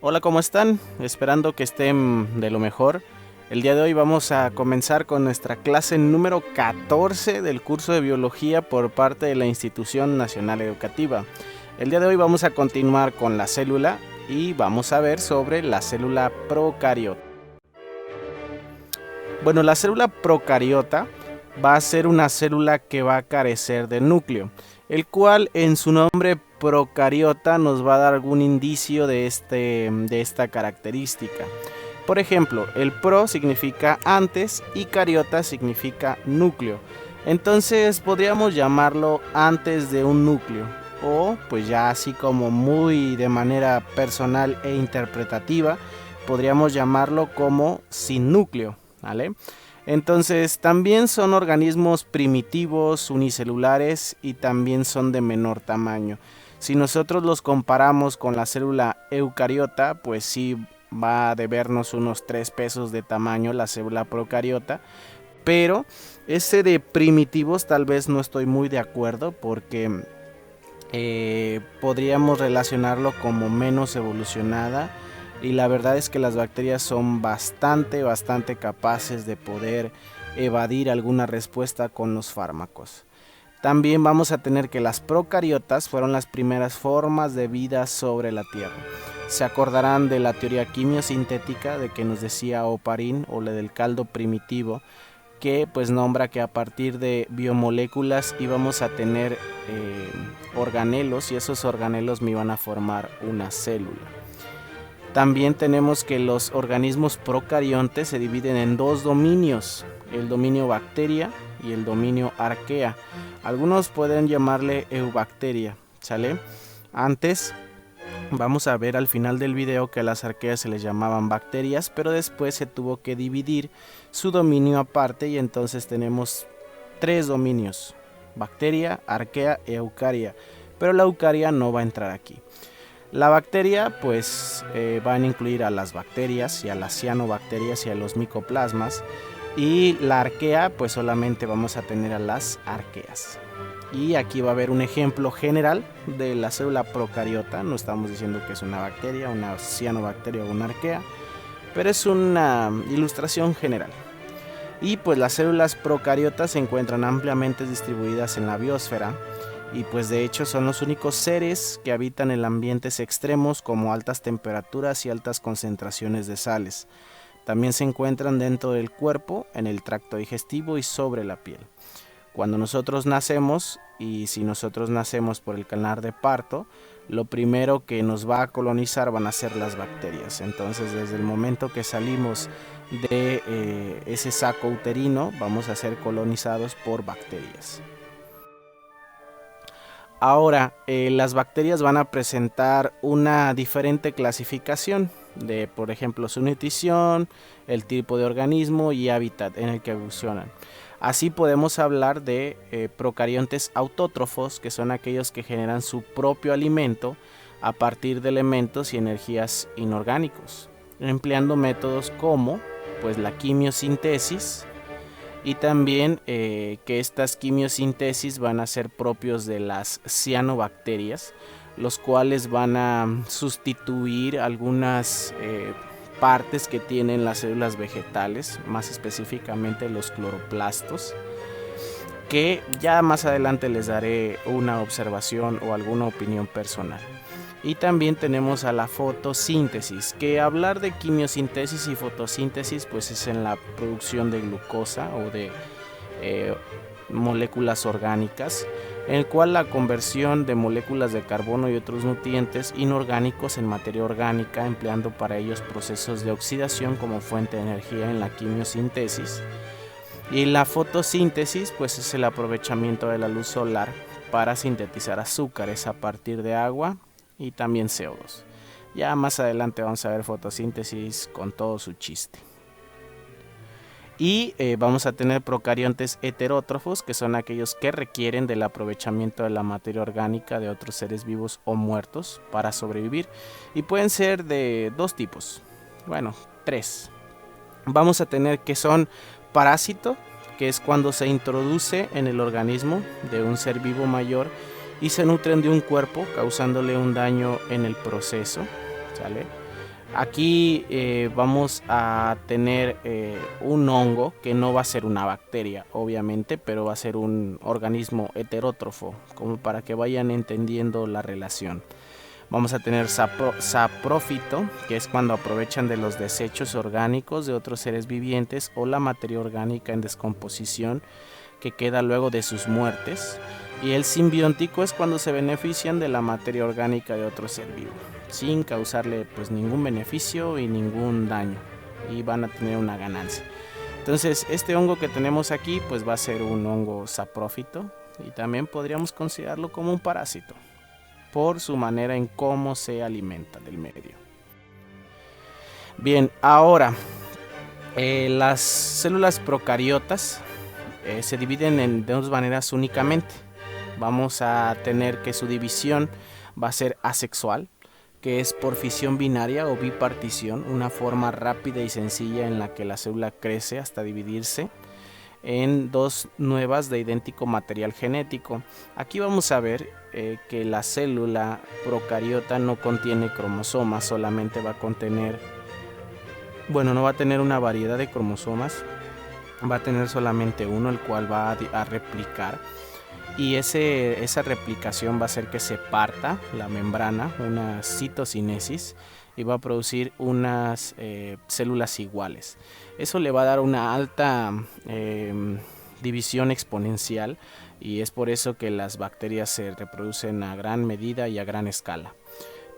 Hola, ¿cómo están? Esperando que estén de lo mejor. El día de hoy vamos a comenzar con nuestra clase número 14 del curso de biología por parte de la Institución Nacional Educativa. El día de hoy vamos a continuar con la célula y vamos a ver sobre la célula procariota. Bueno, la célula procariota va a ser una célula que va a carecer de núcleo, el cual en su nombre procariota nos va a dar algún indicio de esta característica. Por ejemplo, el pro significa antes y cariota significa núcleo. Entonces podríamos llamarlo antes de un núcleo, o pues ya así como muy de manera personal e interpretativa, podríamos llamarlo como sin núcleo, ¿vale? Entonces también son organismos primitivos, unicelulares y también son de menor tamaño. Si nosotros los comparamos con la célula eucariota, pues sí va a debernos unos 3 pesos de tamaño la célula procariota, pero ese de primitivos tal vez no estoy muy de acuerdo porque podríamos relacionarlo como menos evolucionada, y la verdad es que las bacterias son bastante capaces de poder evadir alguna respuesta con los fármacos. También vamos a tener que las procariotas fueron las primeras formas de vida sobre la Tierra. Se acordarán de la teoría quimiosintética de que nos decía Oparin, o la del caldo primitivo, que pues nombra que a partir de biomoléculas íbamos a tener organelos, y esos organelos me iban a formar una célula. También tenemos que los organismos procariontes se dividen en dos dominios, el dominio bacteria y el dominio arquea. Algunos pueden llamarle eubacteria, ¿sale? Antes vamos a ver al final del video que a las arqueas se les llamaban bacterias, pero después se tuvo que dividir su dominio aparte y entonces tenemos tres dominios: bacteria, arquea y eucaria, pero la eucaria no va a entrar aquí. La bacteria pues van a incluir a las bacterias y a las cianobacterias y a los micoplasmas, y la arquea pues solamente vamos a tener a las arqueas. Y aquí va a haber un ejemplo general de la célula procariota. No estamos diciendo que es una bacteria, una cianobacteria o una arquea, pero es una ilustración general. Y pues las células procariotas se encuentran ampliamente distribuidas en la biosfera, y pues de hecho son los únicos seres que habitan en ambientes extremos como altas temperaturas y altas concentraciones de sales. También se encuentran dentro del cuerpo, en el tracto digestivo y sobre la piel. Cuando nosotros nacemos, y si nosotros nacemos por el canal de parto, lo primero que nos va a colonizar van a ser las bacterias. Entonces desde el momento que salimos de ese saco uterino vamos a ser colonizados por bacterias. Ahora, las bacterias van a presentar una diferente clasificación de, por ejemplo, su nutrición, el tipo de organismo y hábitat en el que evolucionan. Así podemos hablar de procariontes autótrofos, que son aquellos que generan su propio alimento a partir de elementos y energías inorgánicos, empleando métodos como pues la quimiosintesis, y también que estas quimiosintesis van a ser propios de las cianobacterias, los cuales van a sustituir algunas partes que tienen las células vegetales, más específicamente los cloroplastos, que ya más adelante les daré una observación o alguna opinión personal. Y también tenemos a la fotosíntesis, que hablar de quimiosintesis y fotosíntesis pues es en la producción de glucosa o de moléculas orgánicas, en el cual la conversión de moléculas de carbono y otros nutrientes inorgánicos en materia orgánica, empleando para ellos procesos de oxidación como fuente de energía en la quimiosintesis. Y la fotosíntesis pues es el aprovechamiento de la luz solar para sintetizar azúcares a partir de agua y también CO2. Ya más adelante vamos a ver fotosíntesis con todo su chiste. Y vamos a tener procariontes heterótrofos, que son aquellos que requieren del aprovechamiento de la materia orgánica de otros seres vivos o muertos para sobrevivir, y pueden ser de dos tipos, bueno, tres. Vamos a tener que son parásito, que es cuando se introduce en el organismo de un ser vivo mayor y se nutren de un cuerpo causándole un daño en el proceso, ¿sale? Aquí vamos a tener un hongo que no va a ser una bacteria, obviamente, pero va a ser un organismo heterótrofo, como para que vayan entendiendo la relación. Vamos a tener saprófito, que es cuando aprovechan de los desechos orgánicos de otros seres vivientes o la materia orgánica en descomposición que queda luego de sus muertes. Y el simbiótico es cuando se benefician de la materia orgánica de otro ser vivo, sin causarle pues ningún beneficio y ningún daño, y van a tener una ganancia. Entonces este hongo que tenemos aquí pues va a ser un hongo saprófito, y también podríamos considerarlo como un parásito por su manera en cómo se alimenta del medio. Bien, ahora las células procariotas se dividen en dos maneras únicamente. Vamos a tener que su división va a ser asexual, que es por fisión binaria o bipartición, una forma rápida y sencilla en la que la célula crece hasta dividirse en dos nuevas de idéntico material genético. Aquí vamos a ver que la célula procariota no contiene cromosomas, solamente va a contener, bueno, no va a tener una variedad de cromosomas, va a tener solamente uno, el cual va a replicar, y esa replicación va a hacer que se parta la membrana, una citocinesis, y va a producir unas células iguales. Eso le va a dar una alta división exponencial, y es por eso que las bacterias se reproducen a gran medida y a gran escala.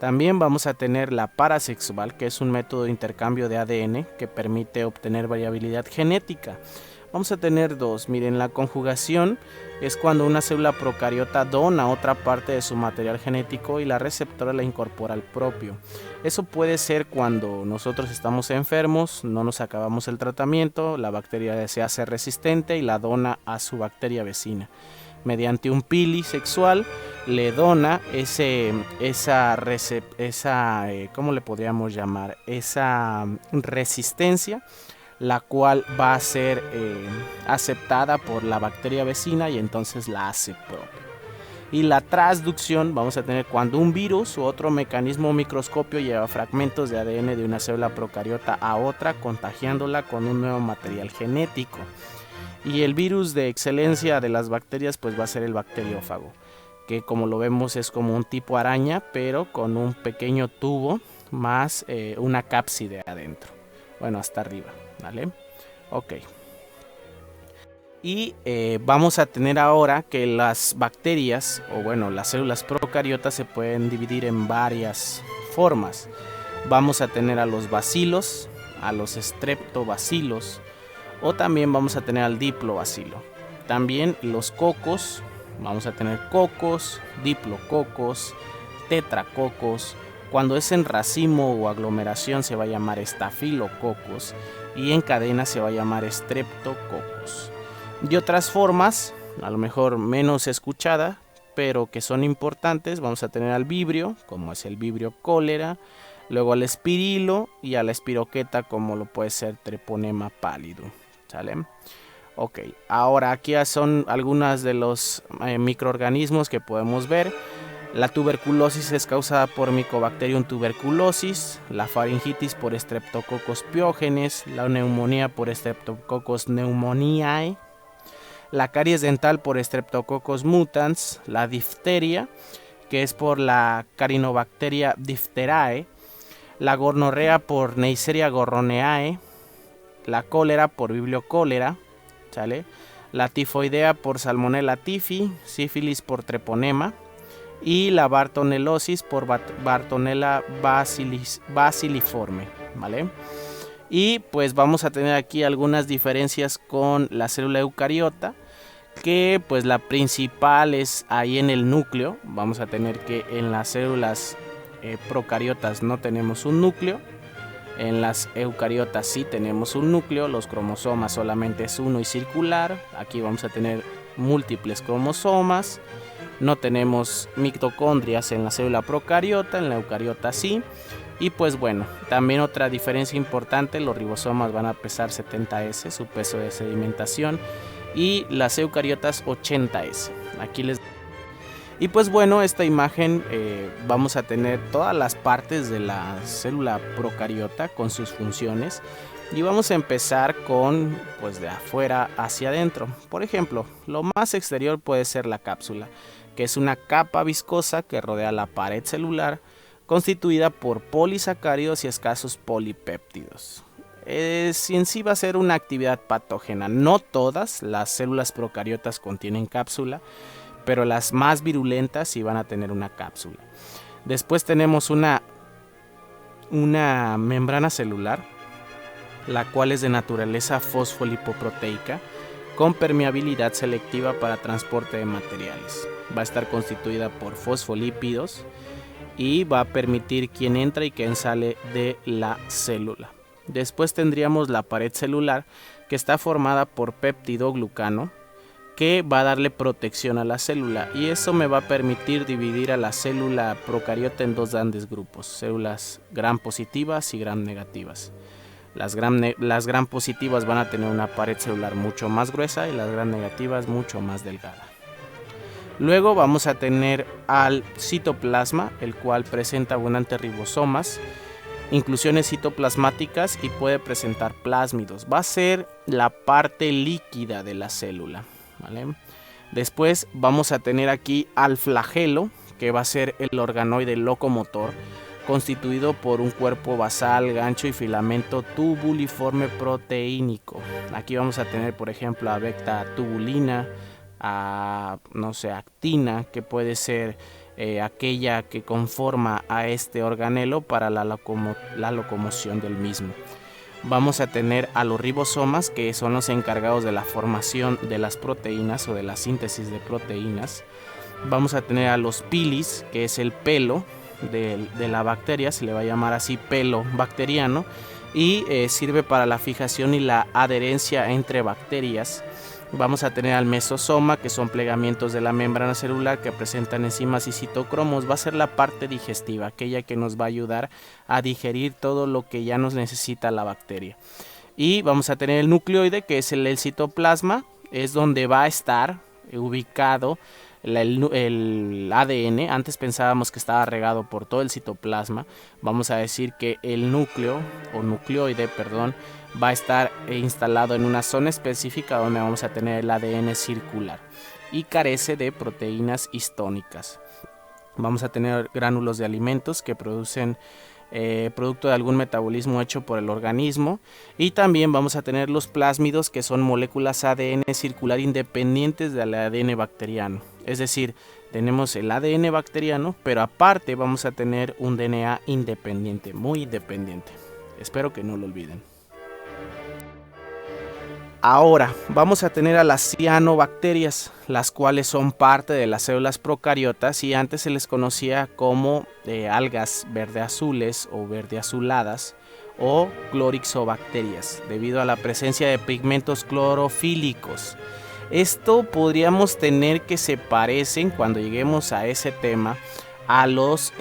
También vamos a tener la parasexual, que es un método de intercambio de ADN que permite obtener variabilidad genética. Vamos a tener dos. Miren, la conjugación es cuando una célula procariota dona otra parte de su material genético y la receptora la incorpora al propio. Eso puede ser cuando nosotros estamos enfermos, no nos acabamos el tratamiento, la bacteria se hace resistente y la dona a su bacteria vecina. Mediante un pili sexual le dona ¿cómo le podríamos llamar? Esa resistencia, la cual va a ser aceptada por la bacteria vecina y entonces la hace propia. Y la transducción vamos a tener cuando un virus u otro mecanismo microscopio lleva fragmentos de ADN de una célula procariota a otra, contagiándola con un nuevo material genético. Y el virus de excelencia de las bacterias pues va a ser el bacteriófago, que como lo vemos es como un tipo araña, pero con un pequeño tubo más una cápside adentro. Bueno, hasta arriba, ¿vale? Ok. Y vamos a tener ahora que las bacterias, o bueno, las células procariotas se pueden dividir en varias formas. Vamos a tener a los bacilos, a los streptobacilos, o también vamos a tener al diplobacilo. También los cocos, vamos a tener cocos, diplococos, tetracocos. Cuando es en racimo o aglomeración se va a llamar estafilococos, y en cadena se va a llamar streptococos. Y otras formas, a lo mejor menos escuchada, pero que son importantes, vamos a tener al vibrio, como es el vibrio cólera, luego al espirilo y a la espiroqueta, como lo puede ser treponema pálido. ¿Sale? Ok, ahora aquí son algunas de los microorganismos que podemos ver. La tuberculosis es causada por Mycobacterium tuberculosis, la faringitis por Streptococcus pyogenes, la neumonía por Streptococcus pneumoniae, la caries dental por Streptococcus mutans, la difteria, que es por la Carinobacteria diphtherae, la gonorrea por Neisseria gonorrhoeae, la cólera por Vibrio cólera, ¿sale? La tifoidea por Salmonella typhi, sífilis por treponema, y la bartonelosis por Bartonella bacilliforme, ¿vale? Y pues vamos a tener aquí algunas diferencias con la célula eucariota, que pues la principal es ahí en el núcleo. Vamos a tener que en las células procariotas no tenemos un núcleo. En las eucariotas sí tenemos un núcleo, los cromosomas solamente es uno y circular. Aquí vamos a tener múltiples cromosomas. No tenemos mitocondrias en la célula procariota, en la eucariota sí. Y pues bueno, también otra diferencia importante, los ribosomas van a pesar 70S, su peso de sedimentación, y las eucariotas 80S. Aquí les Y pues bueno, esta imagen vamos a tener todas las partes de la célula procariota con sus funciones. Y vamos a empezar con pues de afuera hacia adentro. Por ejemplo, lo más exterior puede ser la cápsula, que es una capa viscosa que rodea la pared celular, constituida por polisacáridos y escasos polipéptidos. Si en sí va a ser una actividad patógena. No todas las células procariotas contienen cápsula, pero las más virulentas sí van a tener una cápsula. Después tenemos una membrana celular, la cual es de naturaleza fosfolipoproteica, con permeabilidad selectiva para transporte de materiales. Va a estar constituida por fosfolípidos y va a permitir quién entra y quién sale de la célula. Después tendríamos la pared celular, que está formada por peptidoglucano, que va a darle protección a la célula, y eso me va a permitir dividir a la célula procariota en dos grandes grupos: células gram positivas y gram negativas. Las gram positivas van a tener una pared celular mucho más gruesa y las gram negativas mucho más delgada. Luego vamos a tener al citoplasma, el cual presenta abundantes ribosomas, inclusiones citoplasmáticas y puede presentar plásmidos. Va a ser la parte líquida de la célula, ¿vale? Después vamos a tener aquí al flagelo, que va a ser el organoide locomotor, constituido por un cuerpo basal, gancho y filamento tubuliforme proteínico. Aquí vamos a tener, por ejemplo, a beta tubulina, a actina, que puede ser aquella que conforma a este organelo para la locomoción del mismo. Vamos a tener a los ribosomas, que son los encargados de la formación de las proteínas o de la síntesis de proteínas. Vamos a tener a los pilis, que es el pelo de la bacteria, se le va a llamar así, pelo bacteriano, y sirve para la fijación y la adherencia entre bacterias. Vamos a tener al mesosoma, que son plegamientos de la membrana celular que presentan enzimas y citocromos. Va a ser la parte digestiva, aquella que nos va a ayudar a digerir todo lo que ya nos necesita la bacteria. Y vamos a tener el nucleoide, que es el citoplasma, es donde va a estar ubicado el ADN. Antes pensábamos que estaba regado por todo el citoplasma. Vamos a decir que el nucleoide, va a estar instalado en una zona específica donde vamos a tener el ADN circular y carece de proteínas histónicas. Vamos a tener gránulos de alimentos que producen producto de algún metabolismo hecho por el organismo, y también vamos a tener los plásmidos, que son moléculas ADN circular independientes del ADN bacteriano. Es decir, tenemos el ADN bacteriano, pero aparte vamos a tener un DNA independiente, muy independiente. Espero que no lo olviden. Ahora vamos a tener a las cianobacterias, las cuales son parte de las células procariotas y antes se les conocía como algas verde azules o verde azuladas o clorixobacterias, debido a la presencia de pigmentos clorofílicos. Esto podríamos tener que se parecen, cuando lleguemos a ese tema, a los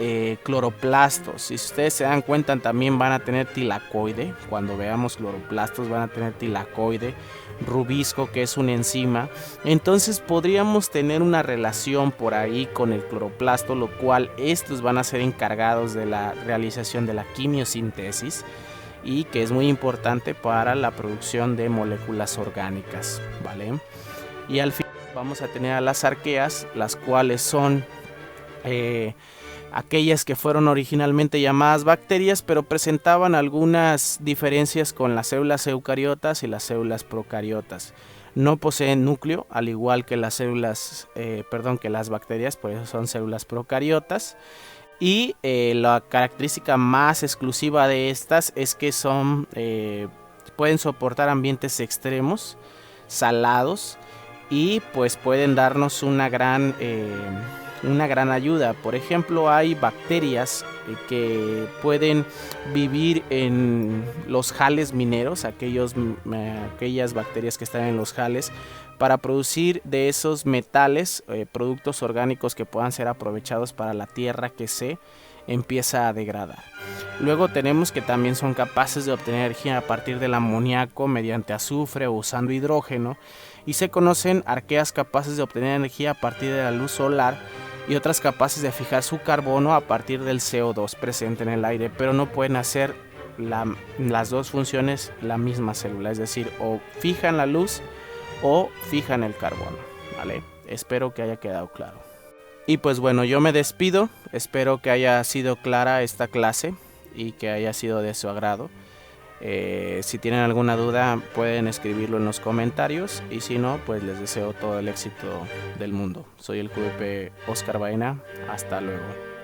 cloroplastos. Si ustedes se dan cuenta, también van a tener tilacoide. Cuando veamos cloroplastos van a tener tilacoide, rubisco, que es una enzima. Entonces podríamos tener una relación por ahí con el cloroplasto, lo cual estos van a ser encargados de la realización de la quimiosintesis y que es muy importante para la producción de moléculas orgánicas, ¿vale? Y al final vamos a tener a las arqueas, las cuales son aquellas que fueron originalmente llamadas bacterias, pero presentaban algunas diferencias con las células eucariotas y las células procariotas. No poseen núcleo, al igual que las que las bacterias, por eso son células procariotas. Y la característica más exclusiva de estas es que pueden soportar ambientes extremos, salados, y pues pueden darnos una gran ayuda. Por ejemplo, hay bacterias que pueden vivir en los jales mineros, aquellas bacterias que están en los jales, para producir de esos metales productos orgánicos que puedan ser aprovechados para la tierra que se empieza a degradar. Luego tenemos que también son capaces de obtener energía a partir del amoníaco mediante azufre o usando hidrógeno, y se conocen arqueas capaces de obtener energía a partir de la luz solar y otras capaces de fijar su carbono a partir del CO2 presente en el aire, pero no pueden hacer las dos funciones la misma célula, es decir, o fijan la luz o fijan el carbono, ¿vale? Espero que haya quedado claro. Y pues bueno, yo me despido, espero que haya sido clara esta clase y que haya sido de su agrado. Si tienen alguna duda pueden escribirlo en los comentarios y si no, pues les deseo todo el éxito del mundo. Soy el QVP Oscar Baena, hasta luego.